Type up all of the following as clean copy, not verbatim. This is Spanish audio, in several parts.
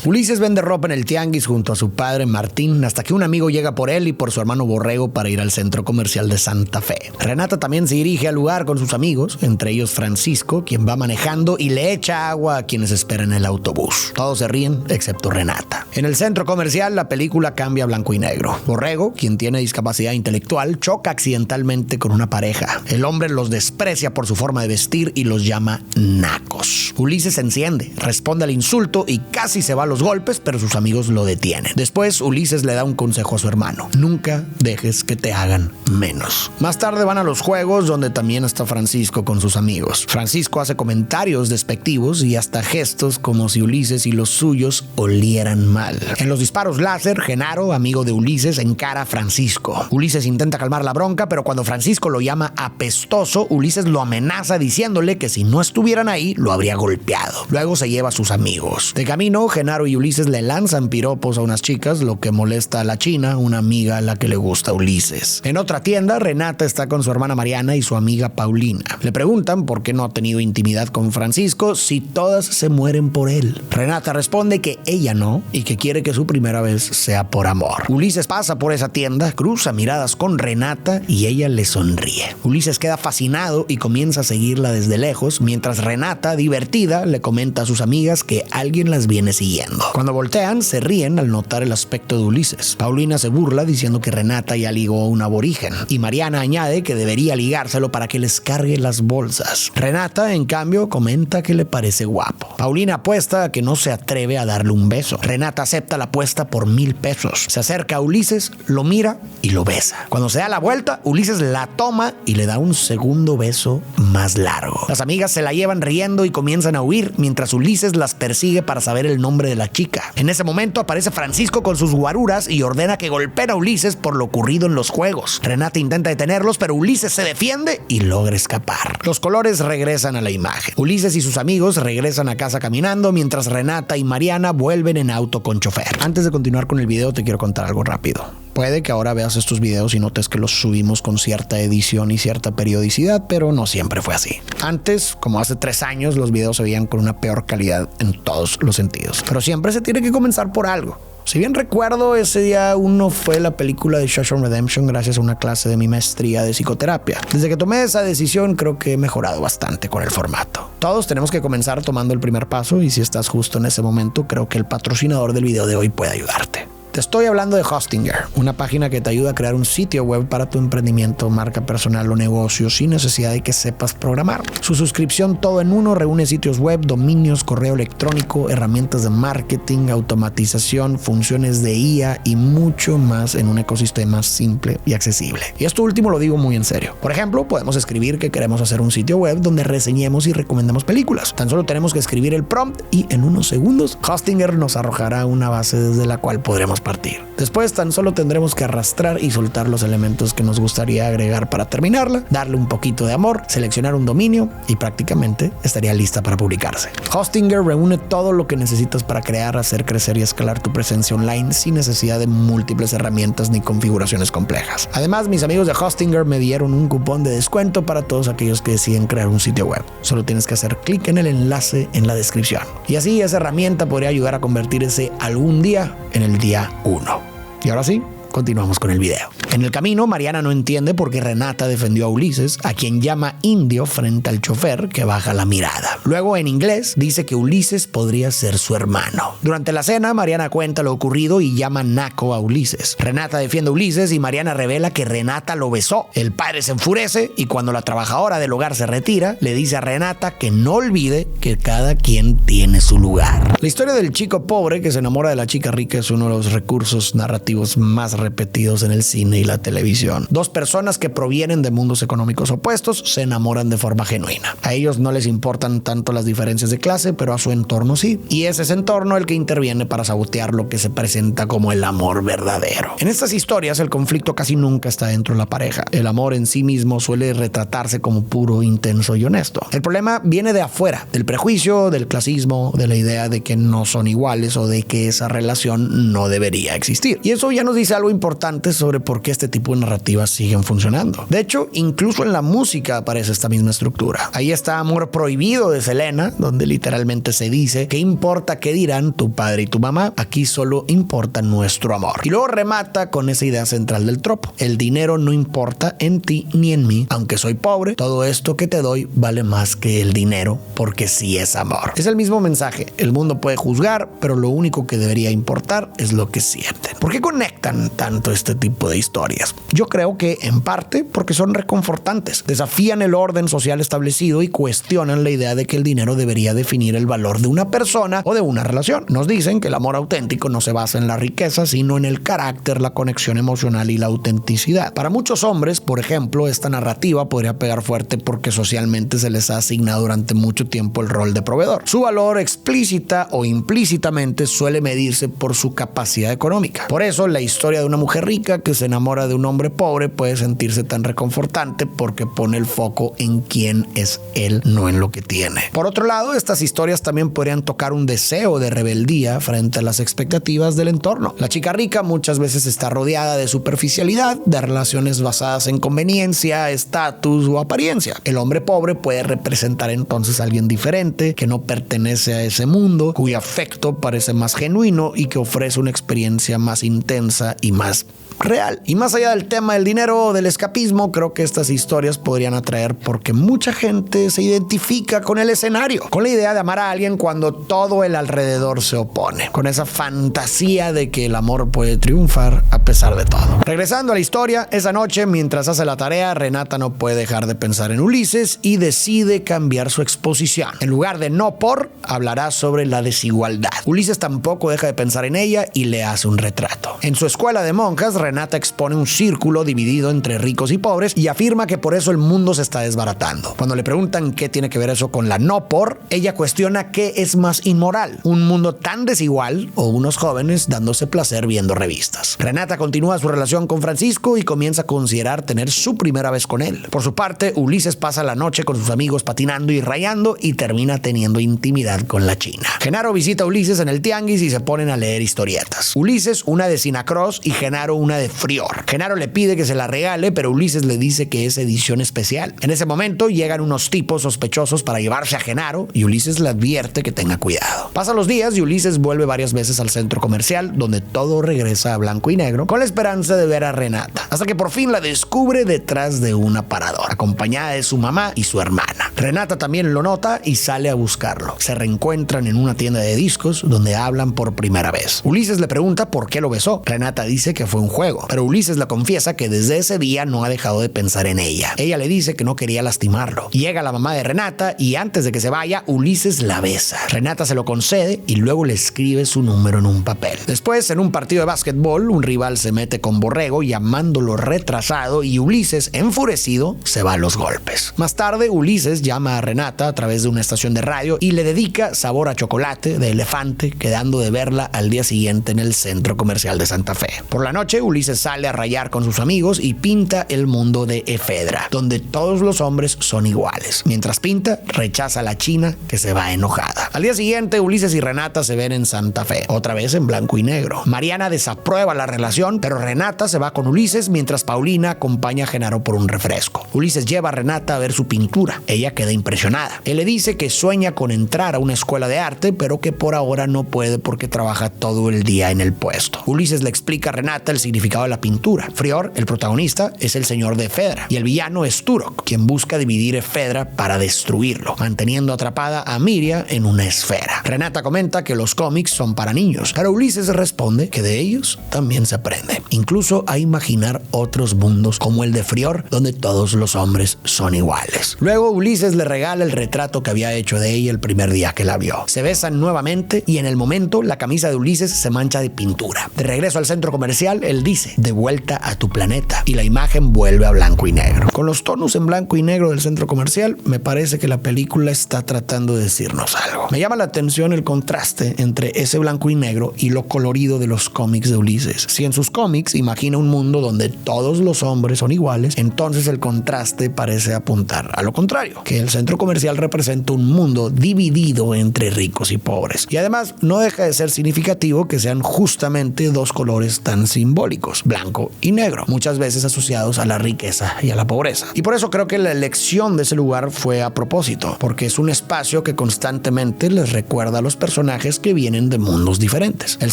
Ulises vende ropa en el tianguis junto a su padre Martín hasta que un amigo llega por él y por su hermano Borrego para ir al centro comercial de Santa Fe. Renata también se dirige al lugar con sus amigos, entre ellos Francisco, quien va manejando y le echa agua a quienes esperan el autobús. Todos se ríen, excepto Renata. En el centro comercial, la película cambia a blanco y negro. Borrego, quien tiene discapacidad intelectual, choca accidentalmente con una pareja. El hombre los desprecia por su forma de vestir y los llama nacos. Ulises se enciende, responde al insulto y casi se va a los golpes, pero sus amigos lo detienen. Después, Ulises le da un consejo a su hermano: nunca dejes que te hagan menos. Más tarde van a los juegos, donde también está Francisco con sus amigos. Francisco hace comentarios despectivos y hasta gestos como si Ulises y los suyos olieran mal. En los disparos láser, Genaro, amigo de Ulises, encara a Francisco. Ulises intenta calmar la bronca, pero cuando Francisco lo llama apestoso, Ulises lo amenaza diciéndole que si no estuvieran ahí, lo habría golpeado. Luego se lleva a sus amigos. De camino, Genaro y Ulises le lanzan piropos a unas chicas, lo que molesta a la China, una amiga a la que le gusta a Ulises. En otra tienda, Renata está con su hermana Mariana y su amiga Paulina. Le preguntan por qué no ha tenido intimidad con Francisco si todas se mueren por él. Renata responde que ella no y que quiere que su primera vez sea por amor. Ulises pasa por esa tienda, cruza miradas con Renata y ella le sonríe. Ulises queda fascinado y comienza a seguirla desde lejos, mientras Renata, divertida, le comenta a sus amigas que alguien las viene siguiendo. Cuando voltean, se ríen al notar el aspecto de Ulises. Paulina se burla diciendo que Renata ya ligó a un aborigen y Mariana añade que debería ligárselo para que les cargue las bolsas. Renata, en cambio, comenta que le parece guapo. Paulina apuesta a que no se atreve a darle un beso. Renata acepta la apuesta por 1,000 pesos. Se acerca a Ulises, lo mira y lo besa. Cuando se da la vuelta, Ulises la toma y le da un segundo beso más largo. Las amigas se la llevan riendo y comienzan a huir, mientras Ulises las persigue para saber el nombre de la chica. En ese momento aparece Francisco con sus guaruras y ordena que golpeen a Ulises por lo ocurrido en los juegos. Renata intenta detenerlos, pero Ulises se defiende y logra escapar. Los colores regresan a la imagen. Ulises y sus amigos regresan a casa caminando, mientras Renata y Mariana vuelven en auto con chofer. Antes de continuar con el video, te quiero contar algo rápido. Puede que ahora veas estos videos y notes que los subimos con cierta edición y cierta periodicidad, pero no siempre fue así. Antes, como hace 3 años, los videos se veían con una peor calidad en todos los sentidos. Pero siempre se tiene que comenzar por algo. Si bien recuerdo, ese día uno fue la película de Shawshank Redemption gracias a una clase de mi maestría de psicoterapia. Desde que tomé esa decisión, creo que he mejorado bastante con el formato. Todos tenemos que comenzar tomando el primer paso y si estás justo en ese momento, creo que el patrocinador del video de hoy puede ayudarte. Te estoy hablando de Hostinger, una página que te ayuda a crear un sitio web para tu emprendimiento, marca personal o negocio sin necesidad de que sepas programar. Su suscripción todo en uno reúne sitios web, dominios, correo electrónico, herramientas de marketing, automatización, funciones de IA y mucho más en un ecosistema simple y accesible. Y esto último lo digo muy en serio. Por ejemplo, podemos escribir que queremos hacer un sitio web donde reseñemos y recomendemos películas. Tan solo tenemos que escribir el prompt y en unos segundos Hostinger nos arrojará una base desde la cual podremos partir. Después tan solo tendremos que arrastrar y soltar los elementos que nos gustaría agregar para terminarla, darle un poquito de amor, seleccionar un dominio y prácticamente estaría lista para publicarse. Hostinger reúne todo lo que necesitas para crear, hacer crecer y escalar tu presencia online sin necesidad de múltiples herramientas ni configuraciones complejas. Además, mis amigos de Hostinger me dieron un cupón de descuento para todos aquellos que deciden crear un sitio web. Solo tienes que hacer clic en el enlace en la descripción. Y así esa herramienta podría ayudar a convertirse algún día en el día 1. Y ahora sí, continuamos con el video. En el camino, Mariana no entiende por qué Renata defendió a Ulises, a quien llama indio frente al chofer, que baja la mirada. Luego, en inglés, dice que Ulises podría ser su hermano. Durante la cena, Mariana cuenta lo ocurrido y llama naco a Ulises. Renata defiende a Ulises y Mariana revela que Renata lo besó. El padre se enfurece y cuando la trabajadora del hogar se retira, le dice a Renata que no olvide que cada quien tiene su lugar. La historia del chico pobre que se enamora de la chica rica es uno de los recursos narrativos más repetidos en el cine y la televisión. 2 personas que provienen de mundos económicos opuestos se enamoran de forma genuina. A ellos no les importan tanto las diferencias de clase, pero a su entorno sí. Y es ese entorno el que interviene para sabotear lo que se presenta como el amor verdadero. En estas historias, el conflicto casi nunca está dentro de la pareja. El amor en sí mismo suele retratarse como puro, intenso y honesto. El problema viene de afuera, del prejuicio, del clasismo, de la idea de que no son iguales o de que esa relación no debería existir. Y eso ya nos dice algo algo importante sobre por qué este tipo de narrativas siguen funcionando. De hecho, incluso en la música aparece esta misma estructura. Ahí está Amor Prohibido de Selena, donde literalmente se dice: ¿qué importa qué dirán tu padre y tu mamá? Aquí solo importa nuestro amor. Y luego remata con esa idea central del tropo: el dinero no importa en ti ni en mí, aunque soy pobre, todo esto que te doy vale más que el dinero, porque sí es amor. Es el mismo mensaje: el mundo puede juzgar, pero lo único que debería importar es lo que sienten. ¿Por qué conectan tanto este tipo de historias? Yo creo que en parte porque son reconfortantes, desafían el orden social establecido y cuestionan la idea de que el dinero debería definir el valor de una persona o de una relación. Nos dicen que el amor auténtico no se basa en la riqueza, sino en el carácter, la conexión emocional y la autenticidad. Para muchos hombres, por ejemplo, esta narrativa podría pegar fuerte porque socialmente se les ha asignado durante mucho tiempo el rol de proveedor. Su valor explícita o implícitamente suele medirse por su capacidad económica. Por eso, la historia de una mujer rica que se enamora de un hombre pobre puede sentirse tan reconfortante, porque pone el foco en quién es él, no en lo que tiene. Por otro lado, estas historias también podrían tocar un deseo de rebeldía frente a las expectativas del entorno. La chica rica muchas veces está rodeada de superficialidad, de relaciones basadas en conveniencia, estatus o apariencia. El hombre pobre puede representar entonces a alguien diferente, que no pertenece a ese mundo, cuyo afecto parece más genuino y que ofrece una experiencia más intensa y más real. Y más allá del tema del dinero o del escapismo, creo que estas historias podrían atraer porque mucha gente se identifica con el escenario, con la idea de amar a alguien cuando todo el alrededor se opone, con esa fantasía de que el amor puede triunfar a pesar de todo. Regresando a la historia, esa noche, mientras hace la tarea, Renata no puede dejar de pensar en Ulises y decide cambiar su exposición. En lugar de no por, hablará sobre la desigualdad. Ulises tampoco deja de pensar en ella y le hace un retrato. En su escuela de monjas, Renata expone un círculo dividido entre ricos y pobres y afirma que por eso el mundo se está desbaratando. Cuando le preguntan qué tiene que ver eso con la no por, ella cuestiona qué es más inmoral: un mundo tan desigual o unos jóvenes dándose placer viendo revistas. Renata continúa su relación con Francisco y comienza a considerar tener su primera vez con él. Por su parte, Ulises pasa la noche con sus amigos patinando y rayando y termina teniendo intimidad con la china. Genaro visita a Ulises en el tianguis y se ponen a leer historietas. Ulises una de Sinacross y Genaro una de Frior. Genaro le pide que se la regale, pero Ulises le dice que es edición especial. En ese momento llegan unos tipos sospechosos para llevarse a Genaro y Ulises le advierte que tenga cuidado. Pasan los días y Ulises vuelve varias veces al centro comercial, donde todo regresa a blanco y negro, con la esperanza de ver a Renata, hasta que por fin la descubre detrás de un aparador, acompañada de su mamá y su hermana. Renata también lo nota y sale a buscarlo. Se reencuentran en una tienda de discos donde hablan por primera vez. Ulises le pregunta por qué lo besó. Renata dice que fue un juego, pero Ulises le confiesa que desde ese día no ha dejado de pensar en ella. Ella le dice que no quería lastimarlo. Llega la mamá de Renata y antes de que se vaya, Ulises la besa. Renata se lo concede y luego le escribe su número en un papel. Después, en un partido de básquetbol, un rival se mete con Borrego llamándolo retrasado y Ulises, enfurecido, se va a los golpes. Más tarde, Ulises llama a Renata a través de una estación de radio y le dedica Sabor a Chocolate de Elefante, quedando de verla al día siguiente en el centro comercial de Santa Fe. Por la noche, Ulises sale a rayar con sus amigos y pinta el mundo de Efedra, donde todos los hombres son iguales. Mientras pinta, rechaza a la china, que se va enojada. Al día siguiente, Ulises y Renata se ven en Santa Fe, otra vez en blanco y negro. Mariana desaprueba la relación, pero Renata se va con Ulises mientras Paulina acompaña a Genaro por un refresco. Ulises lleva a Renata a ver su pintura. Ella queda impresionada. Él le dice que sueña con entrar a una escuela de arte, pero que por ahora no puede porque trabaja todo el día en el puesto. Ulises le explica a Renata el significado de la pintura. Frior, el protagonista, es el señor de Efedra y el villano es Turok, quien busca dividir Efedra para destruirlo, manteniendo atrapada a Miria en una esfera. Renata comenta que los cómics son para niños, pero Ulises responde que de ellos también se aprende, incluso a imaginar otros mundos como el de Frior, donde todos los hombres son iguales. Luego Ulises le regala el retrato que había hecho de ella el primer día que la vio. Se besan nuevamente y en el momento la camisa de Ulises se mancha de pintura. De regreso al centro comercial, él dice: de vuelta a tu planeta, y la imagen vuelve a blanco y negro. Con los tonos en blanco y negro del centro comercial, me parece que la película está tratando de decirnos algo. Me llama la atención el contraste entre ese blanco y negro y lo colorido de los cómics de Ulises. Si en sus cómics imagina un mundo donde todos los hombres son iguales, entonces el contraste parece apuntar a lo contrario, que el centro comercial representa un mundo dividido entre ricos y pobres. Y además no deja de ser significativo que sean justamente dos colores tan simbólicos, blanco y negro, muchas veces asociados a la riqueza y a la pobreza. Y por eso creo que la elección de ese lugar fue a propósito, porque es un espacio que constantemente les recuerda a los personajes que vienen de mundos diferentes. El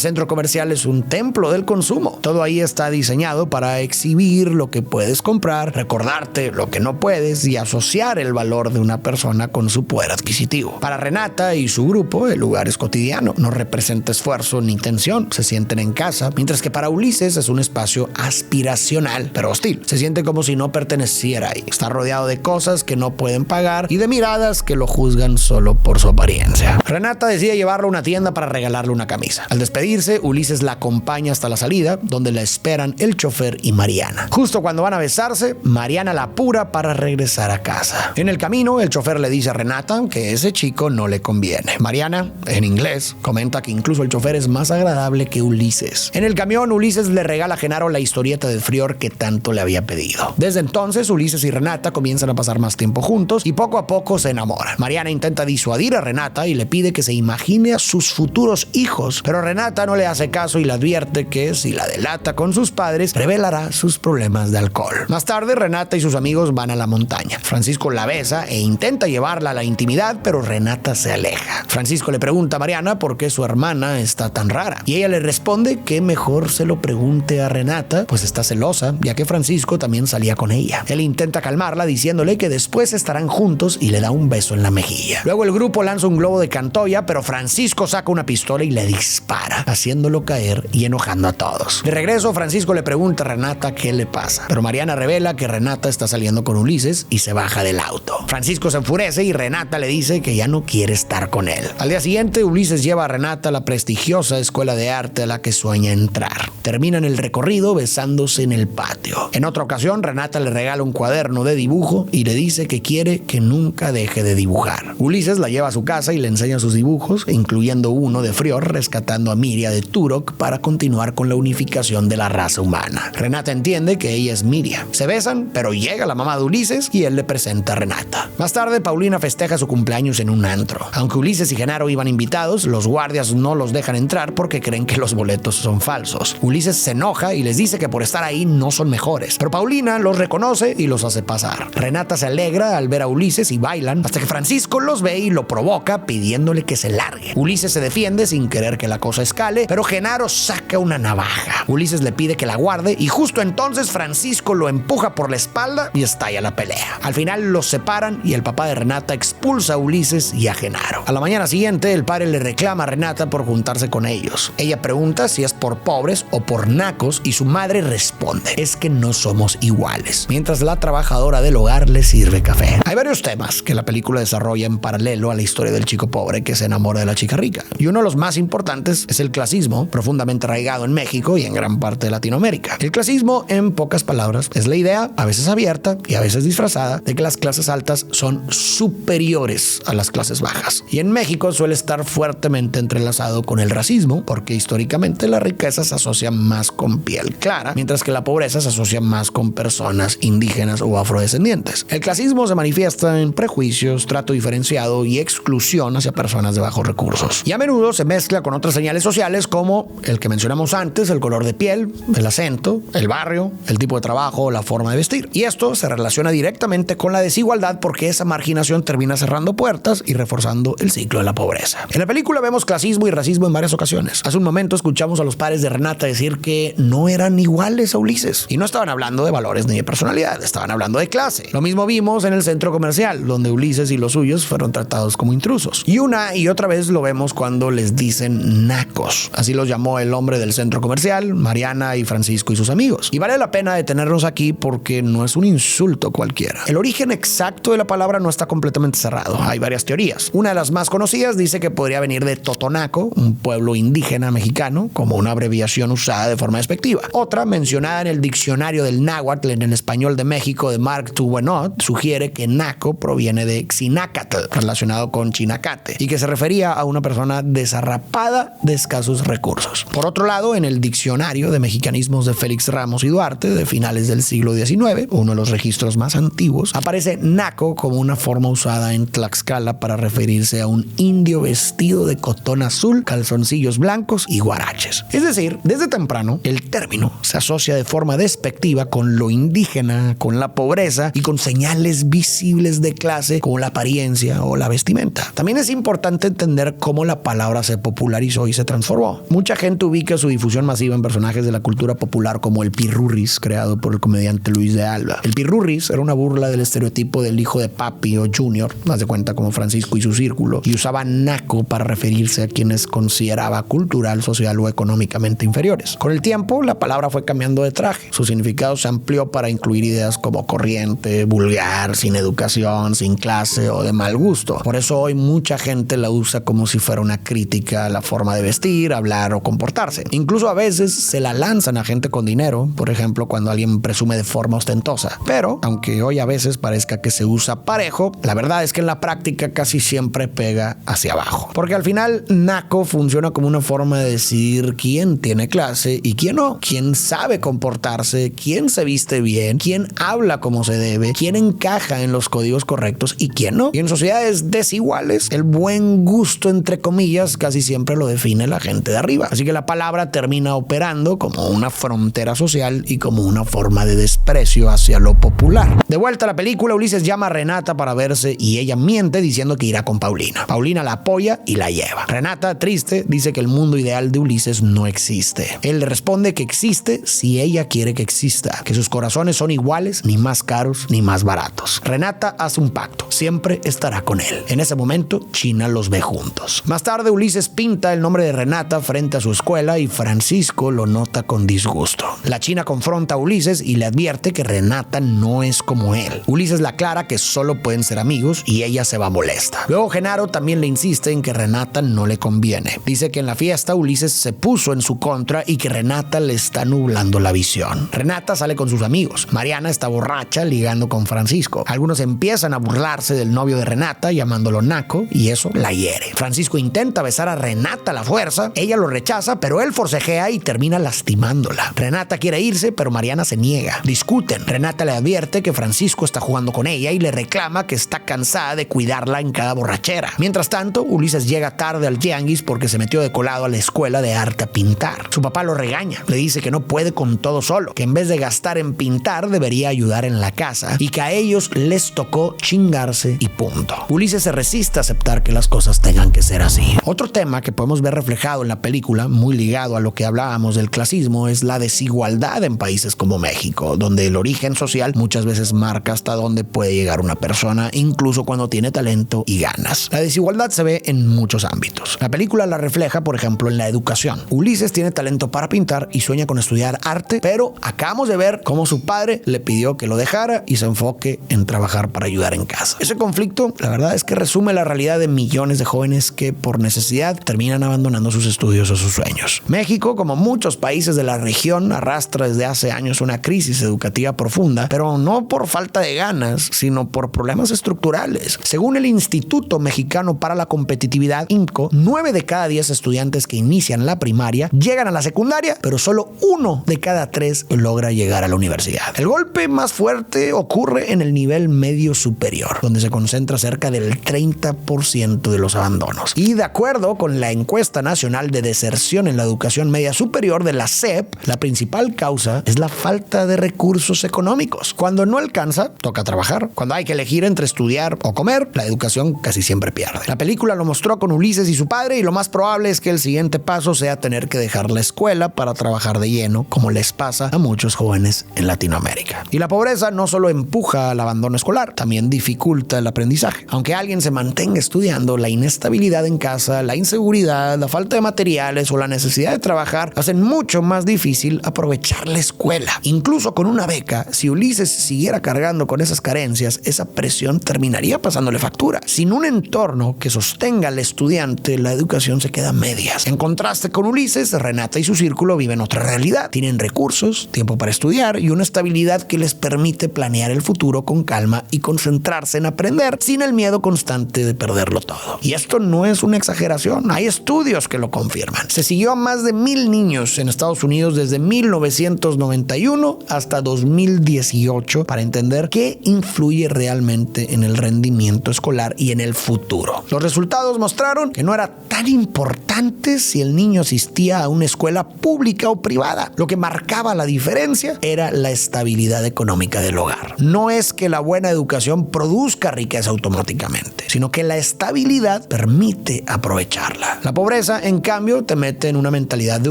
centro comercial es un templo del consumo. Todo ahí está diseñado para exhibir lo que puedes comprar, recordarte lo que no puedes y asociar el valor de una persona con su poder adquisitivo. Para Renata y su grupo, el lugar es cotidiano, no representa esfuerzo ni tensión, se sienten en casa, mientras que para Ulises es un espacio aspiracional, pero hostil. Se siente como si no perteneciera ahí. Está rodeado de cosas que no pueden pagar y de miradas que lo juzgan solo por su apariencia. Renata decide llevarlo a una tienda para regalarle una camisa. Al despedirse, Ulises la acompaña hasta la salida, donde la esperan el chofer y Mariana. Justo cuando van a besarse, Mariana la apura para regresar a casa. En el camino, el chofer le dice a Renata que ese chico no le conviene. Mariana, en inglés, comenta que incluso el chofer es más agradable que Ulises. En el camión, Ulises le regala a Genaro la historieta de Frior que tanto le había pedido. Desde entonces, Ulises y Renata comienzan a pasar más tiempo juntos y poco a poco se enamoran. Mariana intenta disuadir a Renata y le pide que se imagine a sus futuros hijos, pero Renata no le hace caso y le advierte que si la delata con sus padres, revelará sus problemas de alcohol. Más tarde, Renata y sus amigos van a la montaña. Francisco la besa e intenta llevarla a la intimidad, pero Renata se aleja. Francisco le pregunta a Mariana por qué su hermana está tan rara, y ella le responde que mejor se lo pregunte a Renata, pues está celosa, ya que Francisco también salía con ella. Él intenta calmarla diciéndole que después estarán juntos y le da un beso en la mejilla. Luego el grupo lanza un globo de Cantoya, pero Francisco saca una pistola y le dispara, haciéndolo caer y enojando a todos. De regreso, Francisco le pregunta a Renata qué le pasa, pero Mariana revela que Renata está saliendo con Ulises y se baja del auto. Francisco se enfurece y Renata le dice que ya no quiere estar con él. Al día siguiente, Ulises lleva a Renata a la prestigiosa escuela de arte a la que sueña entrar. Terminan el recorrido besándose en el patio. En otra ocasión, Renata le regala un cuaderno de dibujo y le dice que quiere que nunca deje de dibujar. Ulises la lleva a su casa y le enseña sus dibujos, incluyendo uno de Frior rescatando a Miria de Turok para continuar con la unificación de la raza humana. Renata entiende que ella es Miria. Se besan, pero llega la mamá de Ulises y él le presenta a Renata. Más tarde, Paulina festeja su cumpleaños en un antro. Aunque Ulises y Genaro iban invitados, los guardias no los dejan entrar porque creen que los boletos son falsos. Ulises se enoja y les dice que por estar ahí no son mejores, pero Paulina los reconoce y los hace pasar. Renata se alegra al ver a Ulises y bailan hasta que Francisco los ve y lo provoca pidiéndole que se largue. Ulises se defiende sin querer que la cosa escale, pero Genaro saca una navaja. Ulises le pide que la guarde y justo entonces Francisco lo empuja por la espalda y estalla la pelea. Al final los separan y el papá de Renata expulsa a Ulises y a Genaro. A la mañana siguiente, el padre le reclama a Renata por juntarse con ellos. Ella pregunta si es por pobres o por nacos y su madre responde: es que no somos iguales, mientras la trabajadora del hogar le sirve café. Hay varios temas que la película desarrolla en paralelo a la historia del chico pobre que se enamora de la chica rica, y uno de los más importantes es el clasismo, profundamente arraigado en México y en gran parte de Latinoamérica. El clasismo, en pocas palabras, es la idea, a veces abierta y a veces disfrazada, de que las clases altas son superiores a las clases bajas. Y en México suele estar fuertemente entrelazado con el racismo, porque históricamente la riqueza se asocia más con piel clara, mientras que la pobreza se asocia más con personas indígenas o afrodescendientes. El clasismo se manifiesta en prejuicios, trato diferenciado y exclusión hacia personas de bajos recursos. Y a menudo se mezcla con otras señales sociales como el que mencionamos antes, el color de piel, el acento, el barrio, el tipo de trabajo o la forma de vestir. Y esto se relaciona directamente con la desigualdad porque esa marginación termina cerrando puertas y reforzando el ciclo de la pobreza. En la película vemos clasismo y racismo en varias ocasiones. Hace un momento escuchamos a los padres de Renata decir que no eran iguales a Ulises. Y no estaban hablando de valores ni de personalidad, estaban hablando de clase. Lo mismo vimos en el centro comercial, donde Ulises y los suyos fueron tratados como intrusos. Y una y otra vez lo vemos cuando les dicen nacos. Así los llamó el hombre del centro comercial, Mariana y Francisco y sus amigos. Y vale la pena detenernos aquí porque no es un insulto cualquiera. El origen exacto de la palabra no está completamente cerrado. Hay varias teorías. Una de las más conocidas dice que podría venir de Totonaco, un pueblo indígena mexicano, como una abreviación usada de forma despectiva. Otra, mencionada en el diccionario del náhuatl en el español de México de Mark Tuwenot, sugiere que naco proviene de Xinácatl, relacionado con chinacate, y que se refería a una persona desarrapada de escasos recursos. Por otro lado, en el diccionario de mexicanismos de Félix Ramos y Duarte, de finales del siglo XIX, uno de los registros más antiguos, aparece naco como una forma usada en Tlaxcala para referirse a un indio vestido de cotón azul, calzoncillos blancos y guaraches. Es decir, decir, desde temprano, el término se asocia de forma despectiva con lo indígena, con la pobreza y con señales visibles de clase como la apariencia o la vestimenta. También es importante entender cómo la palabra se popularizó y se transformó. Mucha gente ubica su difusión masiva en personajes de la cultura popular como el Pirurris, creado por el comediante Luis de Alba. El Pirurris era una burla del estereotipo del hijo de papi o junior, más de cuenta como Francisco y su círculo, y usaba naco para referirse a quienes consideraba cultural, social o económicamente inferiores. Con el tiempo, la palabra fue cambiando de traje. Su significado se amplió para incluir ideas como corriente, vulgar, sin educación, sin clase o de mal gusto. Por eso hoy mucha gente la usa como si fuera una crítica a la forma de vestir, hablar o comportarse. Incluso a veces se la lanzan a gente con dinero, por ejemplo, cuando alguien presume de forma ostentosa. Pero, aunque hoy a veces parezca que se usa parejo, la verdad es que en la práctica casi siempre pega hacia abajo. Porque al final, naco funciona como una forma de decidir quién tiene clase y quién no, quién sabe comportarse, quién se viste bien, quién habla como se debe, quién encaja en los códigos correctos y quién no. Y en sociedades desiguales, el buen gusto, entre comillas, casi siempre lo define la gente de arriba. Así que la palabra termina operando como una frontera social y como una forma de desprecio hacia lo popular. De vuelta a la película, Ulises llama a Renata para verse y ella miente diciendo que irá con Paulina. Paulina la apoya y la lleva. Renata, triste, dice que el mundo ideal de Ulises no existe. Él le responde que existe si ella quiere que exista, que sus corazones son iguales, ni más caros ni más baratos. Renata hace un pacto, siempre estará con él. En ese momento, China los ve juntos. Más tarde, Ulises pinta el nombre de Renata frente a su escuela y Francisco lo nota con disgusto. La China confronta a Ulises y le advierte que Renata no es como él. Ulises le aclara que solo pueden ser amigos y ella se va molesta. Luego Genaro también le insiste en que Renata no le conviene. Dice que en la fiesta Ulises se puso en su contra y que Renata le está nublando la visión. Renata sale con sus amigos. Mariana está borracha ligando con Francisco. Algunos empiezan a burlarse del novio de Renata llamándolo naco y eso la hiere. Francisco intenta besar a Renata a la fuerza. Ella lo rechaza, pero él forcejea y termina lastimándola. Renata quiere irse, pero Mariana se niega. Discuten. Renata le advierte que Francisco está jugando con ella y le reclama que está cansada de cuidarla en cada borrachera. Mientras tanto, Ulises llega tarde al tianguis porque se metió de colado a la escuela de arte a pintar. Su papá lo regaña. Le dice que no puede con todo solo, que en vez de gastar en pintar debería ayudar en la casa y que a ellos les tocó chingarse y punto. Ulises se resiste a aceptar que las cosas tengan que ser así. Otro tema que podemos ver reflejado en la película, muy ligado a lo que hablábamos del clasismo, es la desigualdad en países como México, donde el origen social muchas veces marca hasta dónde puede llegar una persona, incluso cuando tiene talento y ganas. La desigualdad se ve en muchos ámbitos. La película la refleja, por ejemplo, en la educación. Ulises tiene talento para pintar y sueña con estudiar arte, pero acabamos de ver cómo su padre le pidió que lo dejara y se enfoque en trabajar para ayudar en casa. Ese conflicto, la verdad es que resume la realidad de millones de jóvenes que por necesidad terminan abandonando sus estudios o sus sueños. México, como muchos países de la región, arrastra desde hace años una crisis educativa profunda, pero no por falta de ganas, sino por problemas estructurales. Según el Instituto Mexicano para la Competitividad, IMCO, 9 de cada 10 estudiantes que inician la primaria llegan a la secundaria, pero solo 1 de cada 3 logra llegar a la universidad. El golpe más fuerte ocurre en el nivel medio superior, donde se concentra cerca del 30% de los abandonos. Y de acuerdo con la encuesta nacional de deserción en la educación media superior de la SEP, la principal causa es la falta de recursos económicos. Cuando no alcanza, toca trabajar. Cuando hay que elegir entre estudiar o comer, la educación casi siempre pierde. La película lo mostró con Ulises y su padre y lo más probable es que el siguiente paso sea tener que dejar la escuela para trabajar de lleno, como les pasa a muchos jóvenes en Latinoamérica. Y la pobreza no solo empuja al abandono escolar, también dificulta el aprendizaje. Aunque alguien se mantenga estudiando, la inestabilidad en casa, la inseguridad, la falta de materiales o la necesidad de trabajar hacen mucho más difícil aprovechar la escuela. Incluso con una beca, si Ulises siguiera cargando con esas carencias, esa presión terminaría pasándole factura. Sin un entorno que sostenga al estudiante, la educación se queda a medias. En contraste con Ulises, Renata y su círculo viven otra realidad. Tienen recursos, tiempo para estudiar y una estabilidad que les permite planear el futuro con calma y concentrarse en aprender sin el miedo constante de perderlo todo. Y esto no es una exageración, hay estudios que lo confirman. Se siguió a más de 1,000 niños en Estados Unidos desde 1991 hasta 2018 para entender qué influye realmente en el rendimiento escolar y en el futuro. Los resultados mostraron que no era tan importante si el niño asistía asistía a una escuela pública o privada. Lo que marcaba la diferencia era la estabilidad económica del hogar. No es que la buena educación produzca riqueza automáticamente, sino que la estabilidad permite aprovecharla. La pobreza, en cambio, te mete en una mentalidad de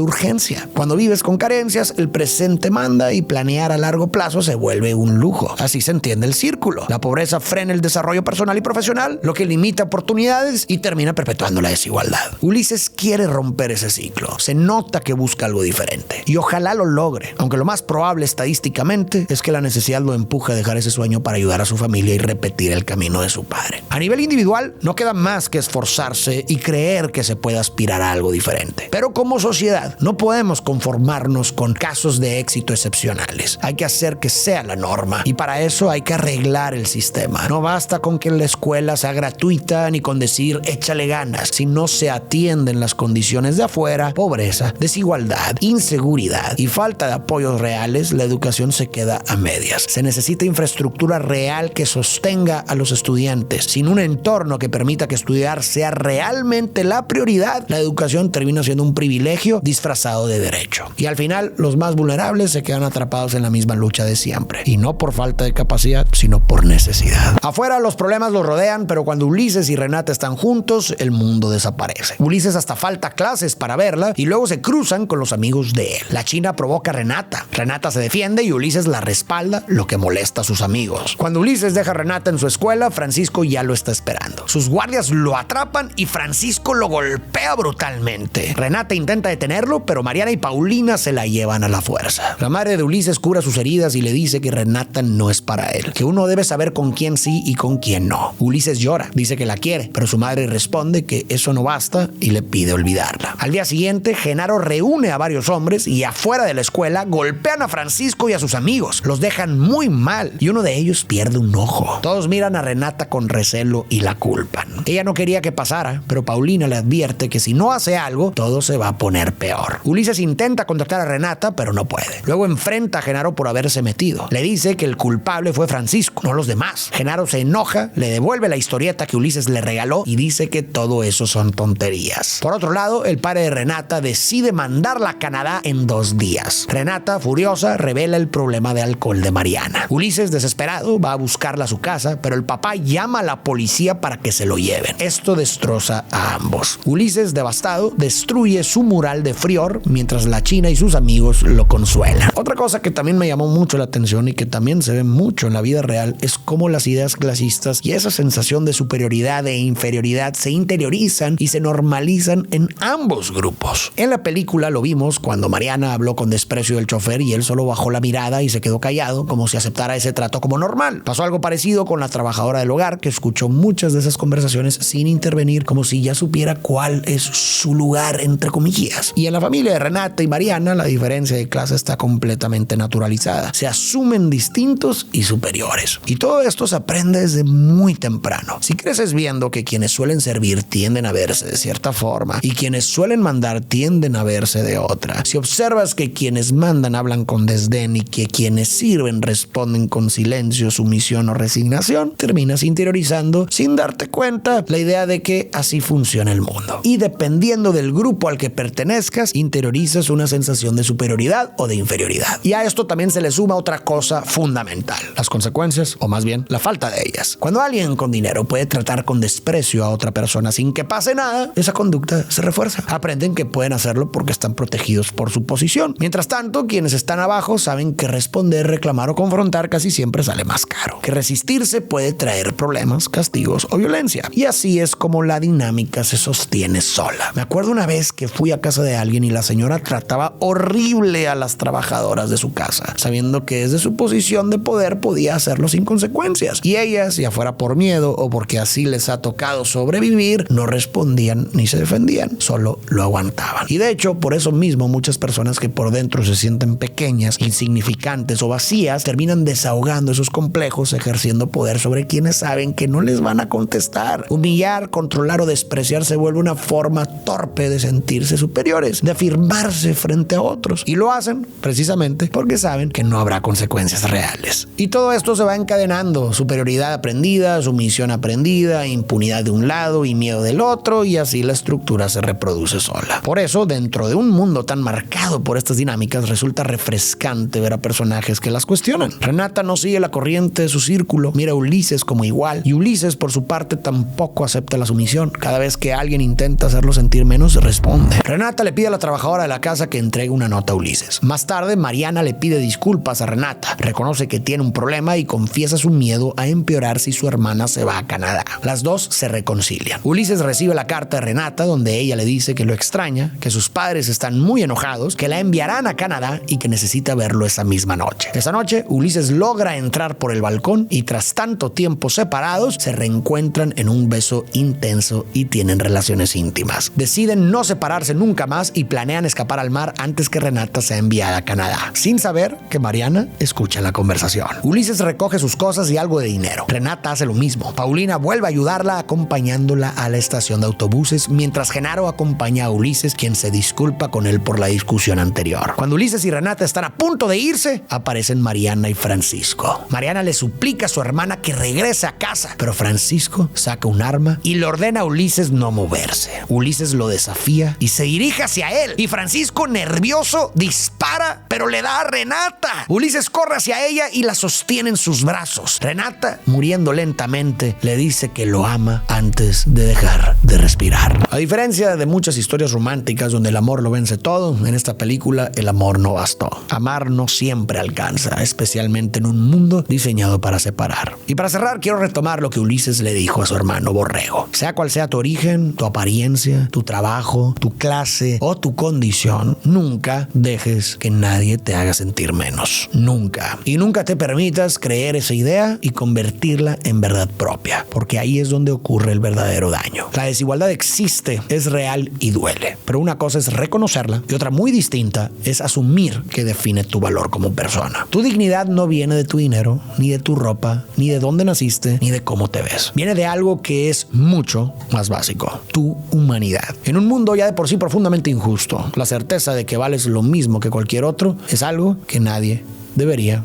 urgencia. Cuando vives con carencias, el presente manda y planear a largo plazo se vuelve un lujo. Así se entiende el círculo. La pobreza frena el desarrollo personal y profesional, lo que limita oportunidades y termina perpetuando la desigualdad. Ulises quiere romper ese ciclo. Se nota que busca algo diferente y ojalá lo logre, aunque lo más probable estadísticamente es que la necesidad lo empuje a dejar ese sueño para ayudar a su familia y repetir el camino de su padre. A nivel individual, no queda más que esforzarse y creer que se puede aspirar a algo diferente. Pero como sociedad, no podemos conformarnos con casos de éxito excepcionales. Hay que hacer que sea la norma y para eso hay que arreglar el sistema. No basta con que la escuela sea gratuita ni con decir échale ganas. Si no se atienden las condiciones de afuera, pobreza, desigualdad, inseguridad y falta de apoyos reales, la educación se queda a medias. Se necesita infraestructura real que sostenga a los estudiantes. Sin un entorno que permita que estudiar sea realmente la prioridad, la educación termina siendo un privilegio disfrazado de derecho. Y al final, los más vulnerables se quedan atrapados en la misma lucha de siempre. Y no por falta de capacidad, sino por necesidad. Afuera los problemas los rodean, pero cuando Ulises y Renata están juntos, el mundo desaparece. Ulises hasta falta clases para verla y luego se cruzan con los amigos de él. La China provoca a Renata. Renata se defiende y Ulises la respalda, lo que molesta a sus amigos. Cuando Ulises deja a Renata en su escuela, Francisco ya lo está esperando. Sus guardias lo atrapan y Francisco lo golpea brutalmente. Renata intenta detenerlo, pero Mariana y Paulina se la llevan a la fuerza. La madre de Ulises cura sus heridas y le dice que Renata no es para él, que uno debe saber con quién sí y con quién no. Ulises llora, dice que la quiere, pero su madre responde que eso no basta y le pide olvidarla. Al día siguiente, Genaro reúne a varios hombres y afuera de la escuela golpean a Francisco y a sus amigos. Los dejan muy mal y uno de ellos pierde un ojo. Todos miran a Renata con recelo y la culpan. Ella no quería que pasara, pero Paulina le advierte que si no hace algo, todo se va a poner peor. Ulises intenta contactar a Renata, pero no puede. Luego enfrenta a Genaro por haberse metido. Le dice que el culpable fue Francisco, no los demás. Genaro se enoja, le devuelve la historieta que Ulises le regaló y dice que todo eso son tonterías. Por otro lado, el padre de Renata decide mandarla a Canadá en 2 días. Renata, furiosa, revela el problema de alcohol de Mariana. Ulises, desesperado, va a buscarla a su casa, pero el papá llama a la policía para que se lo lleven. Esto destroza a ambos. Ulises, devastado, destruye su mural de Frior mientras la China y sus amigos lo consuelan. Otra cosa que también me llamó mucho la atención y que también se ve mucho en la vida real es cómo las ideas clasistas y esa sensación de superioridad e inferioridad se interiorizan y se normalizan en ambos grupos. En la película lo vimos cuando Mariana habló con desprecio del chofer y él solo bajó la mirada y se quedó callado como si aceptara ese trato como normal. Pasó algo parecido con la trabajadora del hogar que escuchó muchas de esas conversaciones sin intervenir, como si ya supiera cuál es su lugar, entre comillas. Y en la familia de Renata y Mariana la diferencia de clase está completamente naturalizada. Se asumen distintos y superiores. Y todo esto se aprende desde muy temprano. Si creces viendo que quienes suelen servir tienden a verse de cierta forma y quienes suelen mandar tienden a verse de otra, si observas que quienes mandan hablan con desdén y que quienes sirven responden con silencio, sumisión o resignación, terminas interiorizando sin darte cuenta la idea de que así funciona el mundo. Y dependiendo del grupo al que pertenezcas, interiorizas una sensación de superioridad o de inferioridad. Y a esto también se le suma otra cosa fundamental: las consecuencias, o más bien la falta de ellas. Cuando alguien con dinero puede tratar con desprecio a otra persona sin que pase nada, esa conducta se refuerza. Aprenden que pueden hacerlo porque están protegidos por su posición. Mientras tanto, quienes están abajo saben que responder, reclamar o confrontar casi siempre sale más caro, que resistirse puede traer problemas, castigos o violencia. Y así es como la dinámica se sostiene sola. Me acuerdo una vez que fui a casa de alguien y la señora trataba horrible a las trabajadoras de su casa, sabiendo que desde su posición de poder podía hacerlo sin consecuencias. Y ellas, ya fuera por miedo o porque así les ha tocado sobrevivir, no respondían ni se defendían, solo lo aguantaban. Y de hecho, por eso mismo, muchas personas que por dentro se sienten pequeñas, insignificantes o vacías, terminan desahogando esos complejos, ejerciendo poder sobre quienes saben que no les van a a contestar. Humillar, controlar o despreciar se vuelve una forma torpe de sentirse superiores, de afirmarse frente a otros. Y lo hacen precisamente porque saben que no habrá consecuencias reales. Y todo esto se va encadenando: superioridad aprendida, sumisión aprendida, impunidad de un lado y miedo del otro, y así la estructura se reproduce sola. Por eso, dentro de un mundo tan marcado por estas dinámicas, resulta refrescante ver a personajes que las cuestionan. Renata no sigue la corriente de su círculo, mira a Ulises como igual, y Ulises por su parte tampoco acepta la sumisión. Cada vez que alguien intenta hacerlo sentir menos, responde. Renata le pide a la trabajadora de la casa que entregue una nota a Ulises. Más tarde, Mariana le pide disculpas a Renata, reconoce que tiene un problema y confiesa su miedo a empeorar si su hermana se va a Canadá. Las dos se reconcilian. Ulises recibe la carta de Renata donde ella le dice que lo extraña, que sus padres están muy enojados, que la enviarán a Canadá y que necesita verlo esa misma noche. Esa noche, Ulises logra entrar por el balcón y tras tanto tiempo separados, se reencuentran en un beso intenso y tienen relaciones íntimas. Deciden no separarse nunca más y planean escapar al mar antes que Renata sea enviada a Canadá, sin saber que Mariana escucha la conversación. Ulises recoge sus cosas y algo de dinero. Renata hace lo mismo. Paulina vuelve a ayudarla acompañándola a la estación de autobuses, mientras Genaro acompaña a Ulises, quien se disculpa con él por la discusión anterior. Cuando Ulises y Renata están a punto de irse, aparecen Mariana y Francisco. Mariana le suplica a su hermana que regrese a casa, pero Francisco saca un arma y le ordena a Ulises no moverse. Ulises lo desafía y se dirige hacia él, y Francisco, nervioso, dispara, pero le da a Renata. Ulises corre hacia ella y la sostiene en sus brazos. Renata, muriendo lentamente, le dice que lo ama antes de dejar de respirar. A diferencia de muchas historias románticas donde el amor lo vence todo, en esta película el amor no bastó. Amar no siempre alcanza, especialmente en un mundo diseñado para separar. Y para cerrar, quiero retomar lo que Ulises le dijo a su hermano Borrego. Sea cual sea tu origen, tu apariencia, tu trabajo, tu clase o tu condición, nunca dejes que nadie te haga sentir menos. Nunca. Y nunca te permitas creer esa idea y convertirla en verdad propia, porque ahí es donde ocurre el verdadero daño. La desigualdad existe, es real y duele, pero una cosa es reconocerla y otra muy distinta es asumir que define tu valor como persona. Tu dignidad no viene de tu dinero, ni de tu ropa, ni de dónde naciste, ni de cómo te ves. Viene de algo que es mucho más básico: tu humanidad. En un mundo ya de por sí profundamente injusto, la certeza de que vales lo mismo que cualquier otro es algo que nadie debería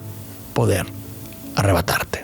poder arrebatarte.